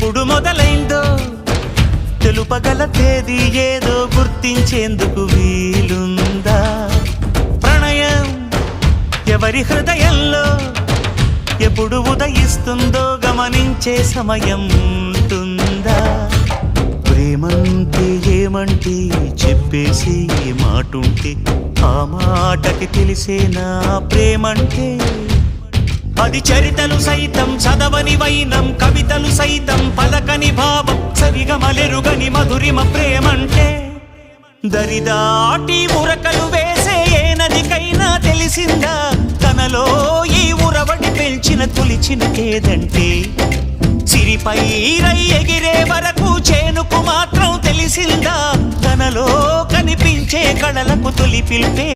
ఎప్పుడు మొదలైందో తెలుపగల తేదీ ఏదో గుర్తించేందుకు వీలుందా? ప్రణయం ఎవరి హృదయంలో ఎప్పుడు ఉదయిస్తుందో గమనించే సమయం ఉంటుందా? ప్రేమంటే ఏమంటే చెప్పేసి మాటుంటే ఆ మాటకి తెలిసేనా ప్రేమంటే? అది చరితలు సైతం చదవని వైనం, కవితలు సైతం పలకని భావం, సరిగమలెరుగని మధురిమ ప్రేమంటే. దరిదాటి ఉరకలు వేసే ఏ నదికైనా తెలిసిందా తనలో ఈ ఉరవడి పెంచిన తొలిచిన కేదంటే? సిరిపై రై ఎగిరే వరకు చేనుకు మాత్రం తెలిసిందా తనలో కనిపించే కళలకు తొలి పిలిపే